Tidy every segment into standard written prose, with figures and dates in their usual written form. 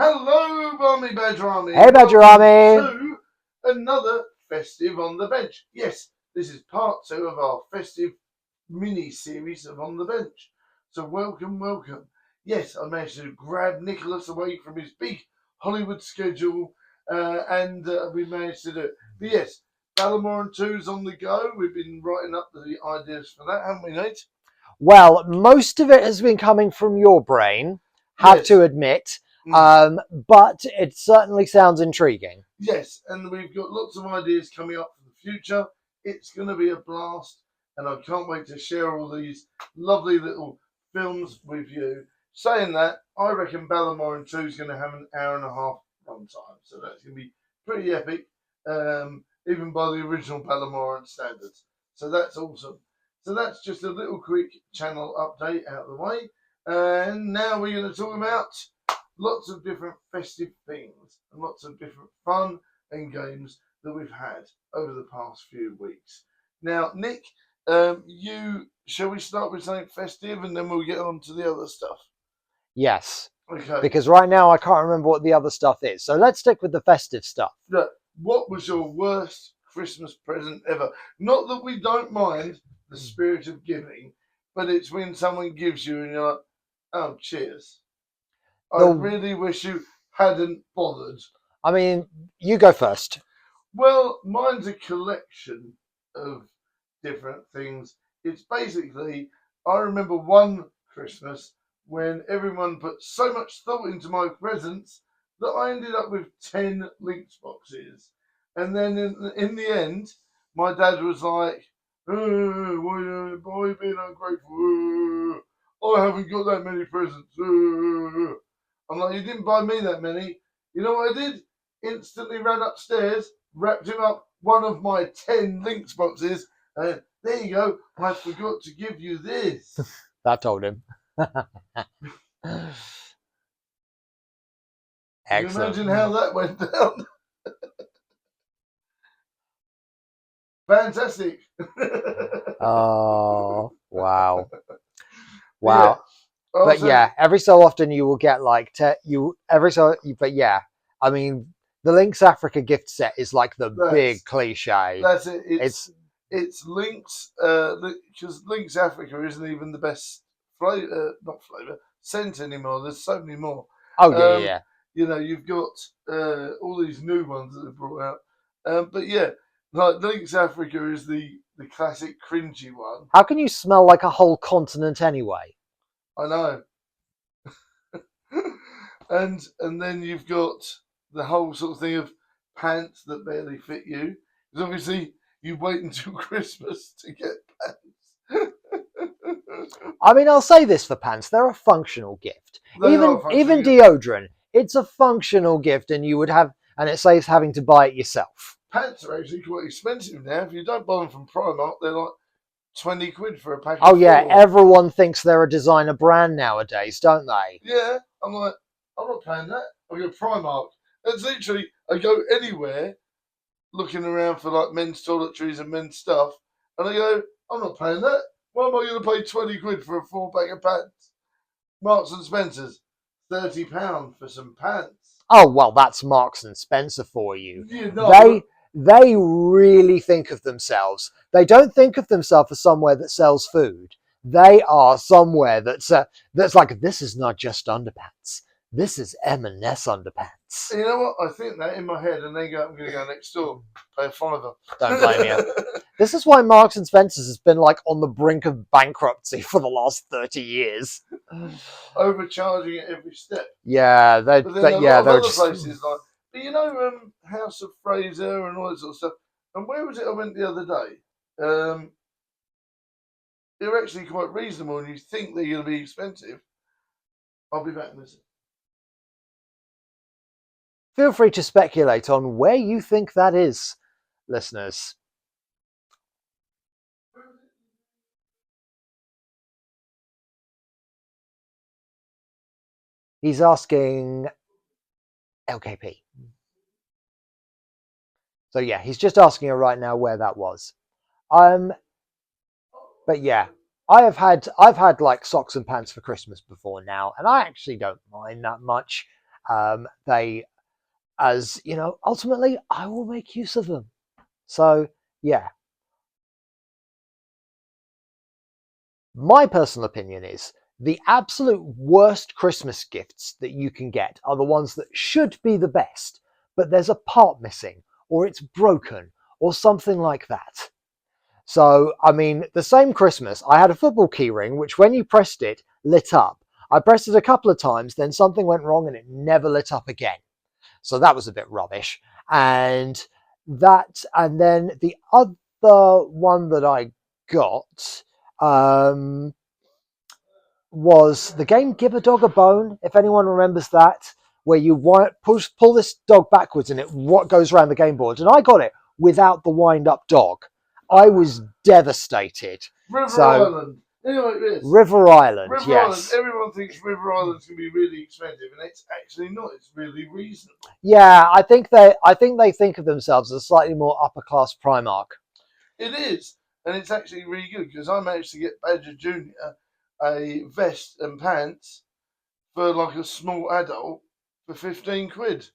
Hello, Barmy Badger Army. Hey, Badger Army! To another Festive on the Bench. Yes, this is part 2 of our festive mini-series of On the Bench. So welcome. Yes, I managed to grab Nicholas away from his big Hollywood schedule, and we managed to do it. But yes, Ballamore 2's on the go. We've been writing up the ideas for that, haven't we, Nate? Well, most of it has been coming from your brain, have Yes. to admit, but it certainly sounds intriguing. Yes, and we've got lots of ideas coming up for the future. It's going to be a blast, and I can't wait to share all these lovely little films with you. Saying that, I reckon Ballamore 2 is going to have an hour and a half runtime, so that's going to be pretty epic, even by the original Ballamore standards. So that's awesome. So that's just a little quick channel update out of the way. And now we're going to talk about lots of different festive things and lots of different fun and games that we've had over the past few weeks. Now, Nick, shall we start with something festive and then we'll get on to the other stuff? Yes. Okay. Because right now I can't remember what the other stuff is. So let's stick with the festive stuff. Look, what was your worst Christmas present ever? Not that we don't mind the spirit of giving, but it's when someone gives you and you're like, oh, cheers. I really wish you hadn't bothered. I mean, you go first. Well, mine's a collection of different things. It's basically, I remember one Christmas when everyone put so much thought into my presents that I ended up with 10 Lynx boxes. And then in the end, my dad was like, oh, why are you being ungrateful? I haven't got that many presents. I'm like, you didn't buy me that many. You know what I did? Instantly ran upstairs, wrapped him up one of my 10 Lynx boxes, and there you go. I forgot to give you this. That told him. Excellent. Can you imagine how that went down? Fantastic. Oh, wow. Yeah. But yeah, every so often you will get like but yeah, I mean, the Lynx Africa gift set is like the big cliche. That's it. It's Lynx, because Lynx Africa isn't even the best scent anymore. There's so many more. Oh yeah. You know, you've got all these new ones that they've brought out. But yeah, like Lynx Africa is the classic cringy one. How can you smell like a whole continent anyway? I know. and then you've got the whole sort of thing of pants that barely fit you. Because obviously you wait until Christmas to get pants. I mean, I'll say this for pants: they're a functional gift. Even deodorant, it's a functional gift, and it saves having to buy it yourself. Pants are actually quite expensive now. If you don't buy them from Primark, they're like 20 quid for a pack. Oh yeah, everyone thinks they're a designer brand nowadays, don't they? Yeah, I'm like, I'm not paying that. I go Primark. That's literally, I go anywhere looking around for like men's toiletries and men's stuff, and I go, I'm not paying that. Why am I going to pay 20 quid for a 4-pack of pants? Marks and Spencer's, £30 for some pants. Oh well, that's Marks and Spencer for you. They really think of themselves. They don't think of themselves as somewhere that sells food. They are somewhere that's like, this is not just underpants. This is M&S underpants. You know what? I think that in my head, and then I'm going to go next door, pay a fiver. Don't blame you. This is why Marks and Spencer's has been like on the brink of bankruptcy for the last 30 years. Overcharging at every step. Yeah, they're just places like. But you know, House of Fraser and all that sort of stuff. And where was it I went the other day? They're actually quite reasonable, and you think they're going to be expensive. I'll be back in a second. Feel free to speculate on where you think that is, listeners. He's asking LKP. So yeah, he's just asking her right now where that was. But yeah, I've had like socks and pants for Christmas before now, and I actually don't mind that much. They, as you know, ultimately, I will make use of them. So yeah, my personal opinion is the absolute worst Christmas gifts that you can get are the ones that should be the best, but there's a part missing, or it's broken, or something like that. So, I mean, the same Christmas, I had a football keyring, which when you pressed it, lit up. I pressed it a couple of times, then something went wrong and it never lit up again. So that was a bit rubbish. And then the other one that I got, was the game Give a Dog a Bone, if anyone remembers that, where you pull this dog backwards and it goes around the game board. And I got it without the wind-up dog. I was devastated. River Island. Anyway, yes. River Island, River yes. Island. Everyone thinks River Island's going to be really expensive, and it's actually not. It's really reasonable. Yeah, I think they think of themselves as a slightly more upper-class Primark. It is, and it's actually really good because I managed to get Badger Junior a vest and pants for like a small adult for 15 quid.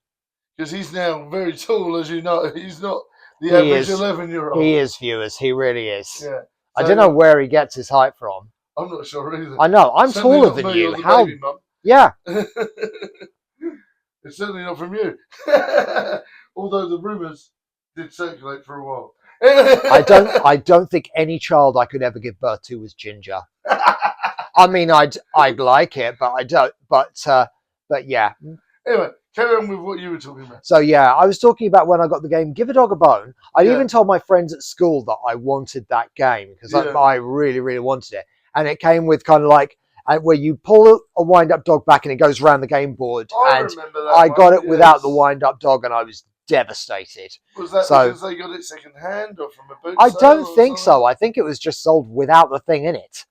Because he's now very tall, as you know. He's not the average 11-year-old. He is, viewers. He really is. Yeah. So, I don't know where he gets his height from. I'm not sure either. I know. I'm certainly taller than you. How? Baby mum. Yeah. It's certainly not from you. Although the rumours did circulate for a while. I don't think any child I could ever give birth to was ginger. I mean, I'd like it, but I don't. But yeah. Anyway, carry on with what you were talking about. So yeah, I was talking about when I got the game Give a Dog a Bone. I even told my friends at school that I wanted that game because I really, really wanted it. And it came with kind of like where you pull a wind-up dog back and it goes around the game board. I and remember that I got it without the wind-up dog, and I was devistated. Was that because they got it second hand or from a boot I sale don't think so. I think it was just sold without the thing in it.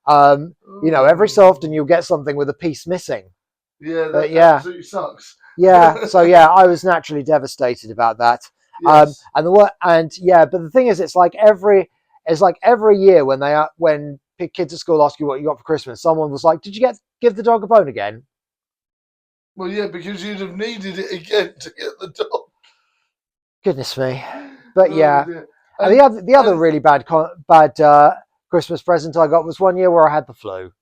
You know, every so often you'll get something with a piece missing. Yeah, that absolutely sucks. Yeah, so yeah, I was naturally devastated about that. Yes. But the thing is, it's like every year when kids at school ask you what you got for Christmas, someone was like, "Did you give the dog a bone again?" Well, yeah, because you'd have needed it again to get the dog. Goodness me, but yeah. And the other really bad Christmas present I got was one year where I had the flu.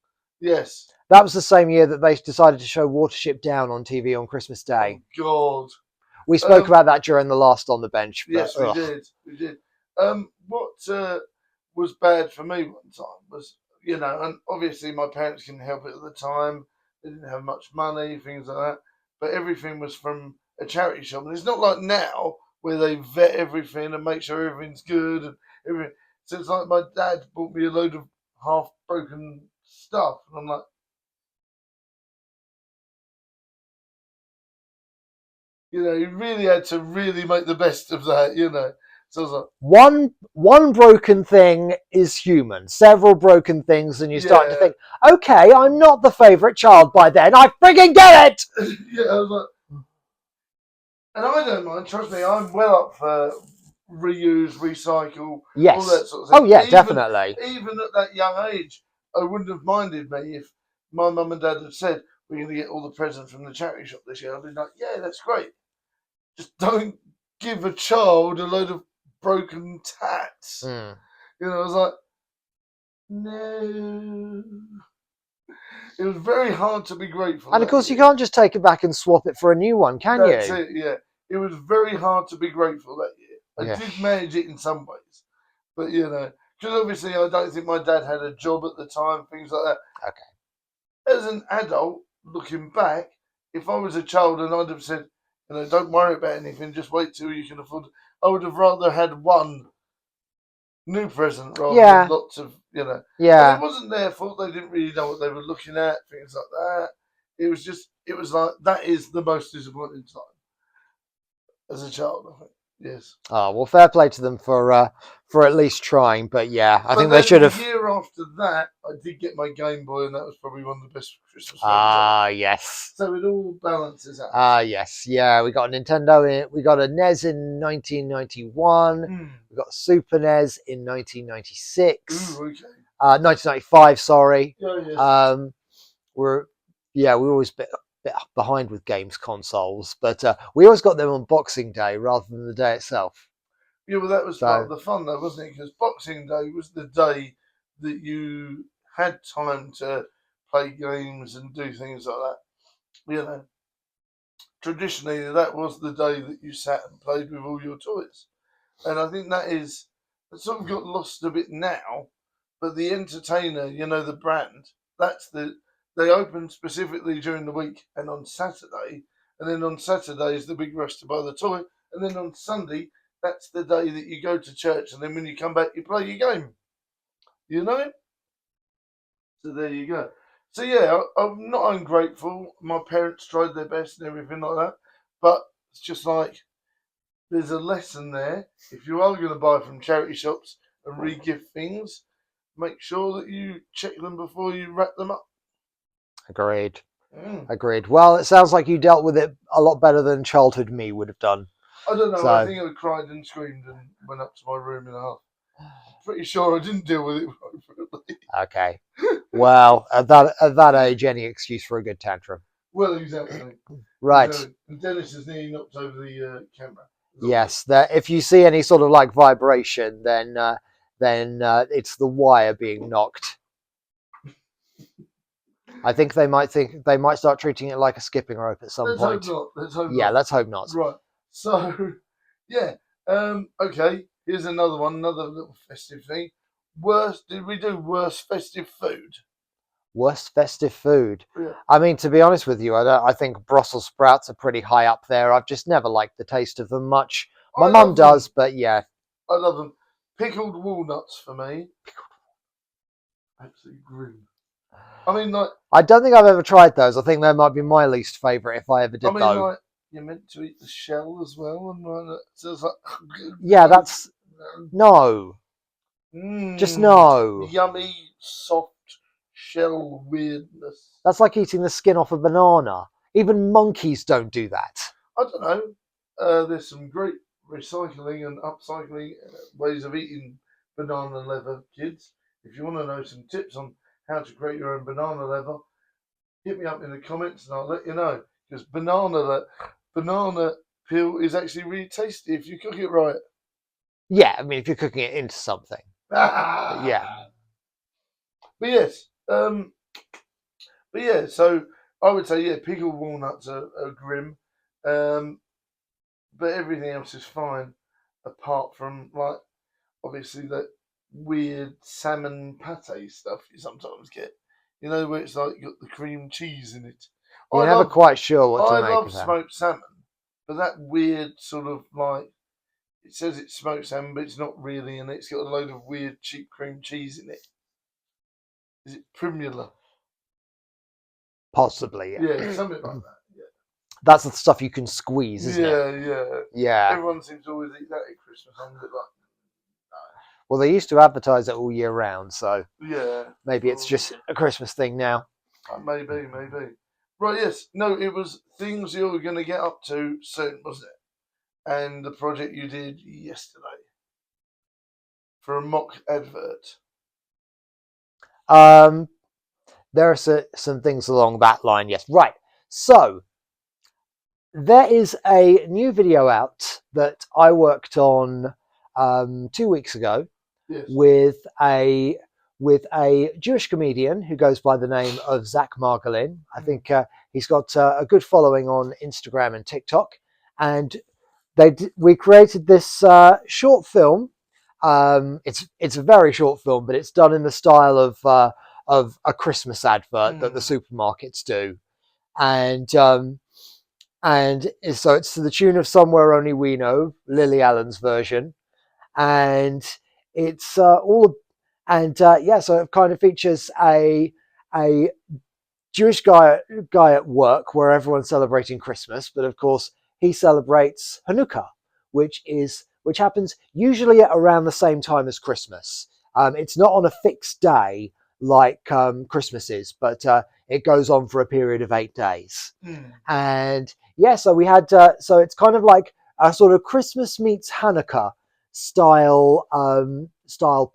Yes. That was the same year that they decided to show Watership Down on TV on Christmas Day. Oh, God. We spoke about that during the last On the Bench. But, yes, we did. We did. What was bad for me one time was, and obviously my parents couldn't help it at the time. They didn't have much money, things like that. But everything was from a charity shop. And it's not like now where they vet everything and make sure everything's good and everything. So it's like my dad bought me a load of half-broken stuff. And I'm like, he really had to really make the best of that, So I was like, one broken thing is human. Several broken things, and you start to think, okay, I'm not the favourite child by then. I frigging get it! Yeah, I was like, and I don't mind. Trust me, I'm well up for reuse, recycle, yes, all that sort of thing. Oh yeah, definitely. Even at that young age, I wouldn't have minded me if my mum and dad had said we're going to get all the presents from the charity shop this year. I'd be like, yeah, that's great. Just don't give a child a load of broken tats. I was like, no. It was very hard to be grateful. And of course, you can't just take it back and swap it for a new one, can you? That's it, yeah. It was very hard to be grateful that year. I did manage it in some ways. But, because obviously I don't think my dad had a job at the time, things like that. Okay. As an adult, looking back, if I was a child and I'd have said, don't worry about anything, just wait till you can afford it, I would have rather had one new present rather than lots of, Yeah. And it wasn't their fault. They didn't really know what they were looking at, things like that. It was like, that is the most disappointing time as a child, I think. Yes. Oh, well, fair play to them for at least trying. But yeah, I think they should have. The year after that, I did get my Game Boy, and that was probably one of the best Christmas presents. Yes. So it all balances out. Yes. Yeah, we got a Nintendo. We got a NES in 1991. We got a Super NES in 1996. Ooh, okay. 1995. Sorry. Yeah, yes. We always bit behind with games consoles, but we always got them on Boxing Day rather than the day itself. Yeah, well, that was part of So the fun, though, wasn't it? Because Boxing Day was the day that you had time to play games and do things like that. You know, traditionally, that was the day that you sat and played with all your toys. And I think that is, it sort of got lost a bit now, but the entertainer, you know, the brand, they open specifically during the week and on Saturday, and then on Saturday is the big rush to buy the toy, and then on Sunday, that's the day that you go to church, and then when you come back, you play your game, you know? So there you go. So yeah, I'm not ungrateful. My parents tried their best and everything like that, but it's just like, there's a lesson there. If you are going to buy from charity shops and re-gift things, make sure that you check them before you wrap them up. agreed. Mm. Agreed. Well, it sounds like you dealt with it a lot better than childhood me would have done. I don't know. I So, think I cried and screamed and went up to my room in a huff. Pretty sure I didn't deal with it appropriately. okay. Well, at that age, any excuse for a good tantrum. Well, exactly. Right. Exactly. And Dennis has nearly knocked over the camera. Yes. If you see any sort of like vibration, then it's the wire being knocked. I think they might start treating it like a skipping rope at some Let's point. hope not. Let's hope Yeah, not. let's hope not. Right. So, yeah. Okay. Here's another one. Another little festive thing. Did we do worst festive food? Worst festive food. Yeah. I mean, to be honest with you, I think Brussels sprouts are pretty high up there. I've just never liked the taste of them much. My mum does, but yeah. I love them. Pickled walnuts for me. Absolutely grim. I mean, like, I don't think I've ever tried those. I think they might be my least favourite if I ever did though. like, you're meant to eat the shell as well, and like, so it's like, yeah, that's no. Just no. Yummy, soft shell weirdness. That's like eating the skin off a banana. Even monkeys don't do that. I don't know. There's some great recycling and upcycling ways of eating banana leather, kids. If you want to know some tips on how to create your own banana leather, hit me up in the comments and I'll let you know. Because banana peel is actually really tasty if you cook it right. Yeah, I mean, if you're cooking it into something. Yeah. But yes, so I would say, yeah, pickled walnuts are grim. But everything else is fine, apart from, like, obviously that weird salmon pate stuff you sometimes get. You know, where it's like got the cream cheese in it. You're never quite sure what to I make love of that. smoked salmon, but that weird sort of like, it says it's smoked salmon, but it's not really, and it's got a load of weird cheap cream cheese in it. Is it primula? Possibly, yeah. Yeah, something like that. Yeah. That's the stuff you can squeeze, isn't it? Yeah. Yeah. Everyone seems to always eat that at Christmas. I'm a bit like, well, they used to advertise it all year round, so yeah. maybe it's just a Christmas thing now. Maybe. Right, yes. No, it was things you were going to get up to soon, wasn't it? And the project you did yesterday for a mock advert. There are some things along that line, yes. Right. So there is a new video out that I worked on 2 weeks ago. Yes. with a Jewish comedian who goes by the name of Zach Margolin. I think he's got a good following on Instagram and TikTok. And we created this short film. It's a very short film, but it's done in the style of a Christmas advert that the supermarkets do. And so it's to the tune of Somewhere Only We Know, Lily Allen's version. And it's so it kind of features a Jewish guy at work where everyone's celebrating Christmas, but of course he celebrates Hanukkah, which happens usually at around the same time as Christmas. It's not on a fixed day like Christmas is, but it goes on for a period of 8 days. And yeah, so we had so it's kind of like a sort of Christmas meets Hanukkah style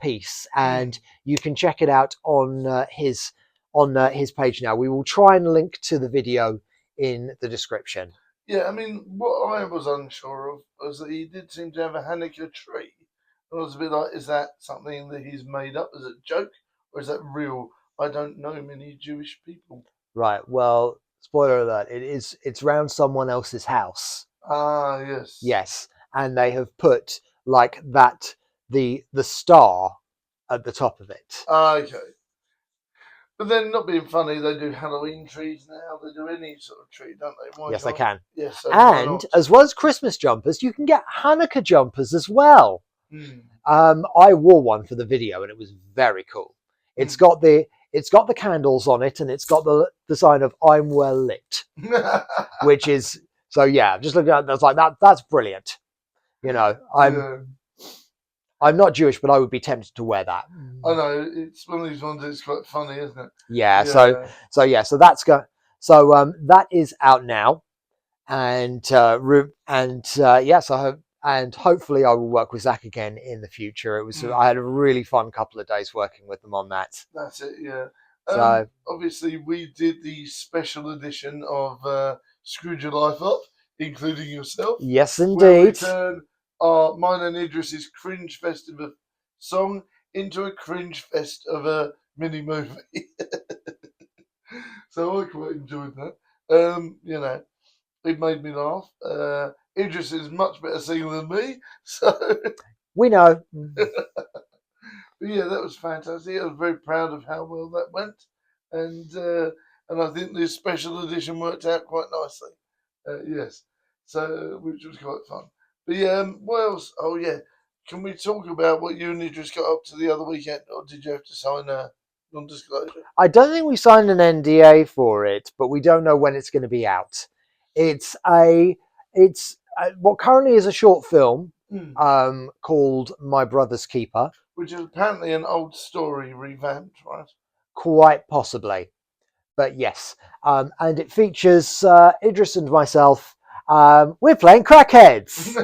piece, and you can check it out on his page now. We will try and link to the video in the description. Yeah, I mean, what I was unsure of was that he did seem to have a Hanukkah tree. I was a bit like, is that something that he's made up as a joke, or is that real? I don't know many Jewish people. Right. Well, spoiler alert. It's round someone else's house. Ah, yes. Yes, and they have put like that the star at the top of it. Ah, okay. But then, not being funny, they do Halloween trees now. They do any sort of tree, don't they? Why Yes, they can't? can. Yes, so why And not? as well as Christmas jumpers, you can get Hanukkah jumpers as well. Mm. I wore one for the video, and it was very cool. It's got the candles on it, and it's got the sign of "I'm well lit," which is so. Yeah, just looking at it, that's like that. That's brilliant. You know, I'm not Jewish, but I would be tempted to wear that. I know, it's one of these ones that's quite funny, isn't it? Yeah. So that's that is out now, and yes, I hope. And hopefully, I will work with Zach again in the future. I had a really fun couple of days working with them on that. That's it, yeah. So obviously, we did the special edition of Screwed Your Life Up, including yourself. yes, Where we indeed. turn mine and Idris's cringe fest of a song into a cringe fest of a mini movie. So I quite enjoyed that. You know, it made me laugh. Idris is much better singer than me, so We know. but yeah, that was fantastic. I was very proud of how well that went, and I think the special edition worked out quite nicely. Yes, so which was quite fun. But yeah, what else? Oh yeah, can we talk about what you and Idris got up to the other weekend, or did you have to sign a non-disclosure? I don't think we signed an NDA for it, but we don't know when it's going to be out. It's what currently is a short film called My Brother's Keeper. Which is apparently an old story revamped, right? Quite possibly, but yes. And it features Idris and myself. We're playing crackheads.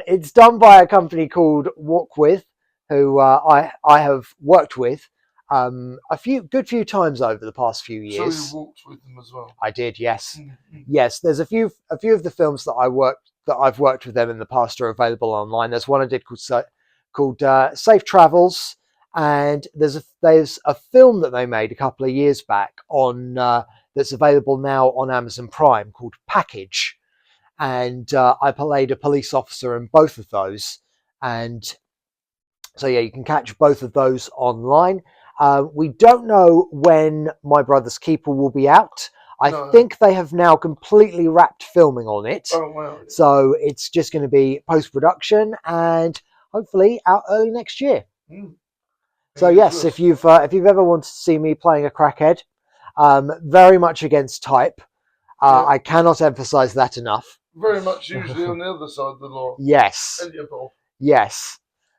It's done by a company called Walk With, who I have worked with a good few times over the past few years. So you walked with them as well. I did, yes, yes. There's a few of the films that I've worked with them in the past are available online. There's one I did called Safe Travels, and there's a film that they made a couple of years back on that's available now on Amazon Prime called Package. And I played a police officer in both of those. And so, yeah, you can catch both of those online. We don't know when My Brother's Keeper will be out. I think they have now completely wrapped filming on it. Oh, wow. So it's just going to be post-production and hopefully out early next year. So yes, if you've ever wanted to see me playing a crackhead, very much against type. I cannot emphasize that enough. Very much usually on the other side of the law. Yes. Yes.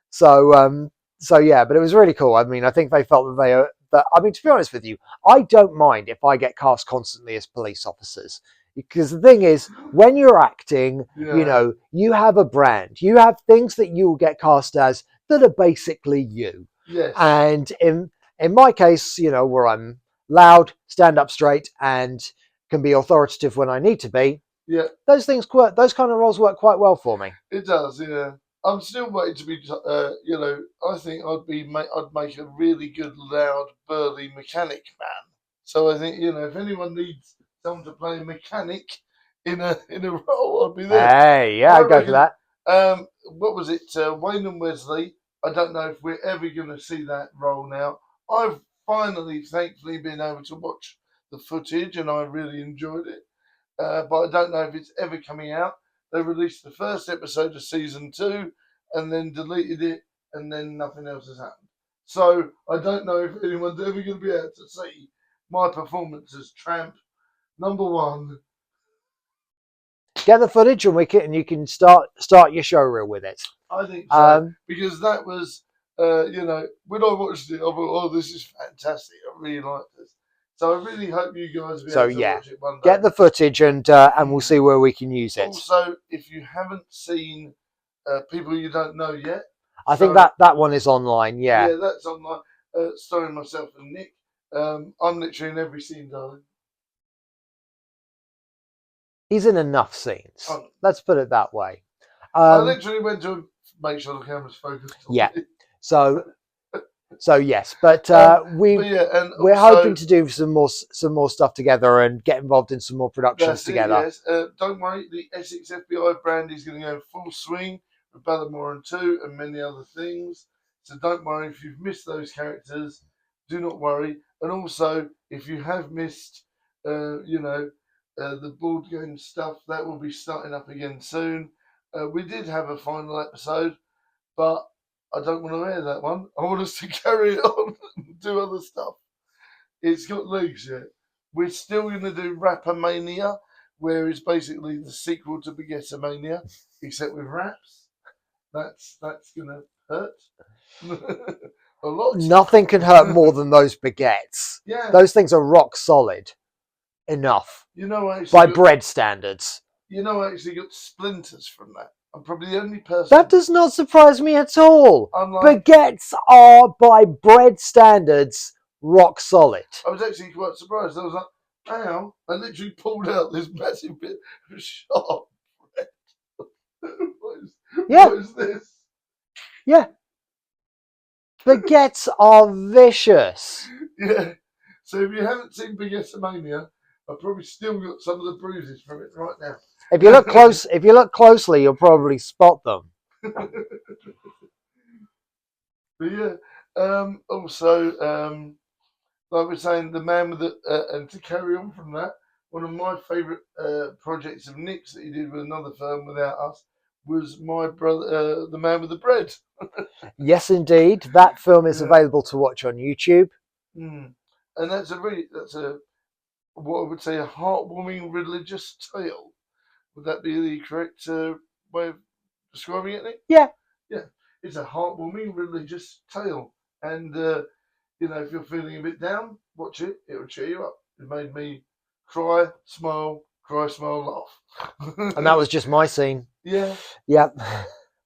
So yeah, but it was really cool. I mean, I think they felt that I mean, to be honest with you, I don't mind if I get cast constantly as police officers. Because the thing is, when you're acting, you know, you have a brand. You have things that you will get cast as that are basically you. Yes. And in my case, you know, where I'm loud, stand up straight, and can be authoritative when I need to be. Yeah. Those kind of roles work quite well for me. It does, yeah. I'm still waiting to be, you know, I think I'd make a really good, loud, burly mechanic man. So I think, you know, if anyone needs someone to play a mechanic in a role, I'd be there. Hey, yeah, I'd go for that. What was it? Wayne and Wesley. I don't know if we're ever going to see that role now. I've finally, thankfully, been able to watch the footage, and I really enjoyed it. But I don't know if it's ever coming out. They released the first episode of season 2 and then deleted it, and then nothing else has happened. So I don't know if anyone's ever going to be able to see my performance as Tramp #1. Get the footage and you can start your show reel with it. I think so, because that was, you know, when I watched it, I thought, oh, this is fantastic. I really like this. So I really hope you guys will be able to watch it one day. Get the footage and we'll see where we can use it. Also, if you haven't seen People You Don't Know Yet, I think that one is online. Yeah, that's online. Starring myself and Nick. I'm literally in every scene, darling. He's in enough scenes. Oh, Let's put it that way. I literally went to make sure the camera's focused on Yeah. me. So yes, but But yeah, and we're also hoping to do some more stuff together and get involved in some more productions that's it. together. Yes, don't worry. The Essex FBI brand is going to go in full swing with Ballamore and 2 and many other things. So don't worry if you've missed those characters. Do not worry. And also, if you have missed, the board game stuff, that will be starting up again soon. We did have a final episode, but I don't want to air that one. I want us to carry it on and do other stuff. It's got legs yet. We're still going to do Rappermania, where it's basically the sequel to Mania, except with raps. That's going to hurt a lot. Nothing can hurt more than those baguettes. Yeah. Those things are rock solid enough You know, by bread standards. You know, I actually got splinters from that. I'm probably the only person. That does not surprise me at all. Unlike, baguettes are, by bread standards, rock solid. I was actually quite surprised. I was like, ow. I literally pulled out this massive bit of sharp bread. What is this? Yeah. Baguettes are vicious. Yeah. So if you haven't seen Mania, I've probably still got some of the bruises from it right now. If you look closely, you'll probably spot them. But yeah. Also, like we're saying, the man with the and to carry on from that, one of my favourite projects of Nick's that he did with another firm without us was my brother, the man with the bread. Yes, indeed, that film is available to watch on YouTube. And that's what I would say a heartwarming religious tale. Would that be the correct way of describing it, Nick? Yeah. Yeah. It's a heartwarming religious tale. And, if you're feeling a bit down, watch it. It'll cheer you up. It made me cry, smile, laugh. And that was just my scene. Yeah. Yep.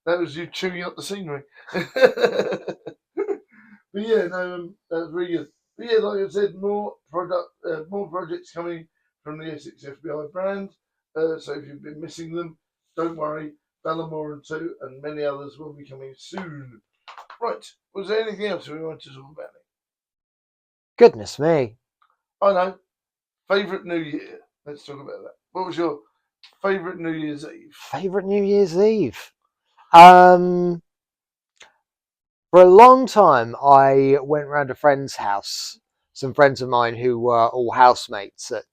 That was you chewing up the scenery. But yeah, no, that's really good. But yeah, like I said, more projects coming from the Essex FBI brand. So if you've been missing them, don't worry. Ballamore and 2 and many others will be coming soon. Right. Was there anything else we wanted to talk about? Goodness me. I know. Favourite New Year. Let's talk about that. What was your favourite New Year's Eve? Favourite New Year's Eve? For a long time, I went round a friend's house. Some friends of mine who were all housemates at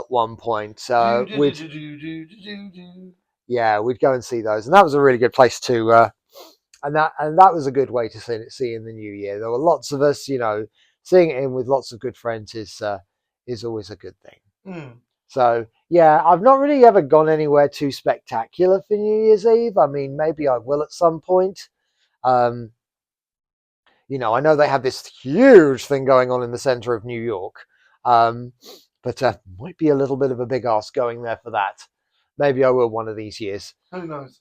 one point. We'd go and see those, and that was a really good place to. And that was a good way to see in the new year. There were lots of us, seeing it in with lots of good friends is always a good thing. So yeah, I've not really ever gone anywhere too spectacular for New Year's Eve. I mean, maybe I will at some point. I know they have this huge thing going on in the center of New York, but might be a little bit of a big ask going there for that. Maybe I will one of these years. Who knows?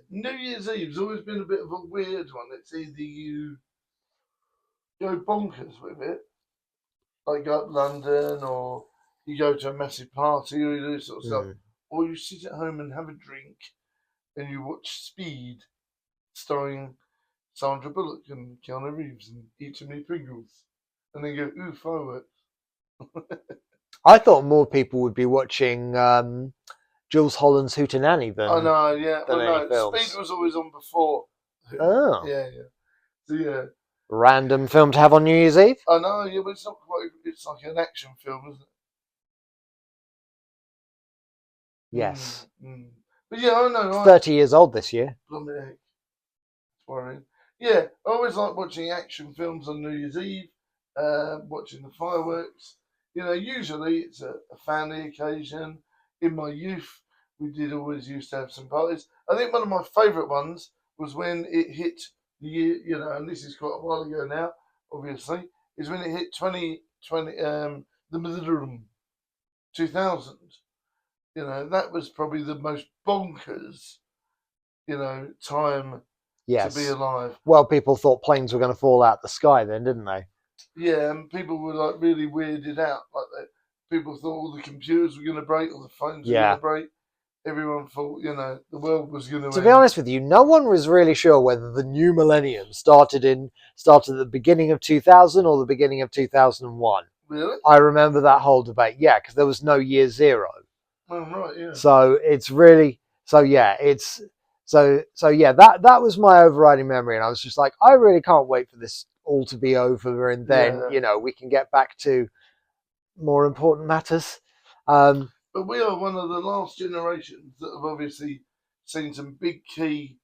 New Year's Eve's always been a bit of a weird one. It's either you go bonkers with it, like go up London, or you go to a massive party, or you do this sort of stuff, or you sit at home and have a drink, and you watch Speed, starring Sandra Bullock and Keanu Reeves, and eat too many Pringles, and then go, ooh, fireworks. I thought more people would be watching Jules Holland's Hootenanny than any films. Speed was always on before. Oh. Yeah. So yeah. Random film to have on New Year's Eve? I know, yeah, but it's not quite, it's like an action film, isn't it? Yes. But yeah, I know. It's 30 years old this year. Blooming heck. It's worrying. Yeah, I always like watching action films on New Year's Eve, watching the fireworks. Usually it's a family occasion. In my youth, we did always used to have some parties. I think one of my favourite ones was when it hit the year, and this is quite a while ago now, obviously, is when it hit 2020, the 2000. That was probably the most bonkers, time to be alive. Well, people thought planes were going to fall out the sky then, didn't they? Yeah, and people were like really weirded out. Like people thought all the computers were going to break, or the phones were Yeah. going to break. Everyone thought, the world was going to To end. be honest with you, no one was really sure whether the new millennium started at the beginning of 2000 or the beginning of 2001. Really? I remember that whole debate. Yeah, because there was no year zero. Oh, right, yeah. So it's really that was my overriding memory, and I was just like, I really can't wait for this all to be over, and then we can get back to more important matters. But we are one of the last generations that have obviously seen some big key.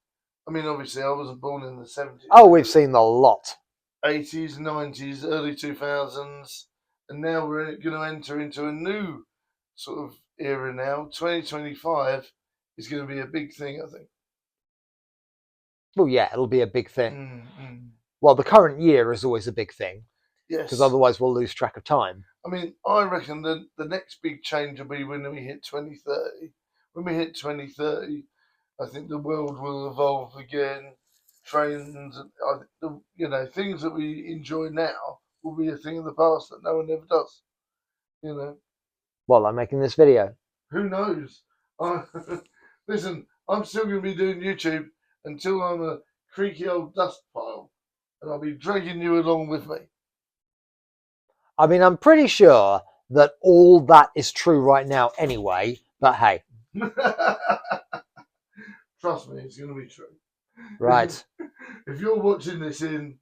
I mean, obviously, I wasn't born in the 70s. Oh, we've seen a lot. 80s, 90s, early 2000s, and now we're going to enter into a new sort of era now. 2025 is going to be a big thing, I think. Well, yeah, it'll be a big thing. Mm-hmm. Well, the current year is always a big thing. Yes. Because otherwise we'll lose track of time. I mean, I reckon the next big change will be when we hit 2030. When we hit 2030, I think the world will evolve again. Trains, things that we enjoy now will be a thing of the past that no one ever does. Well, I'm making this video. Who knows? Listen, I'm still going to be doing YouTube until I'm a creaky old dust pile, and I'll be dragging you along with me. I mean, I'm pretty sure that all that is true right now anyway, but hey. Trust me, it's going to be true. Right. If you're watching this in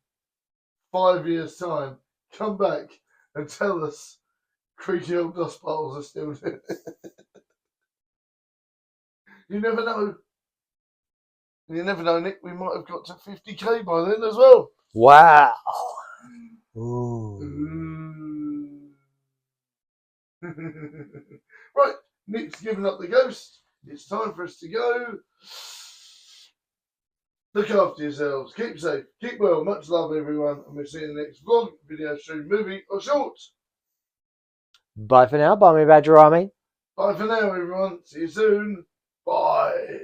5 years' time, come back and tell us creaky old dust piles are still doing it. You never know. You never know, Nick. We might have got to 50k by then as well. Wow. Ooh. Right, Nick's giving up the ghost. It's time for us to go. Look after yourselves. Keep safe. Keep well. Much love, everyone. And we'll see you in the next vlog, video, stream, movie, or short. Bye for now, Barmy Badger Army. Bye for now, everyone. See you soon. Bye.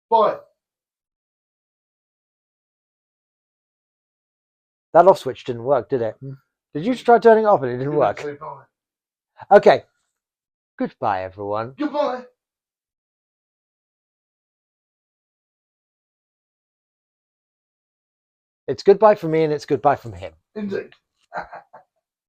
Bye. That off switch didn't work, did it? Did you try turning it off and it didn't work? Say bye. Okay. Goodbye, everyone. Goodbye. It's goodbye from me and it's goodbye from him. Indeed.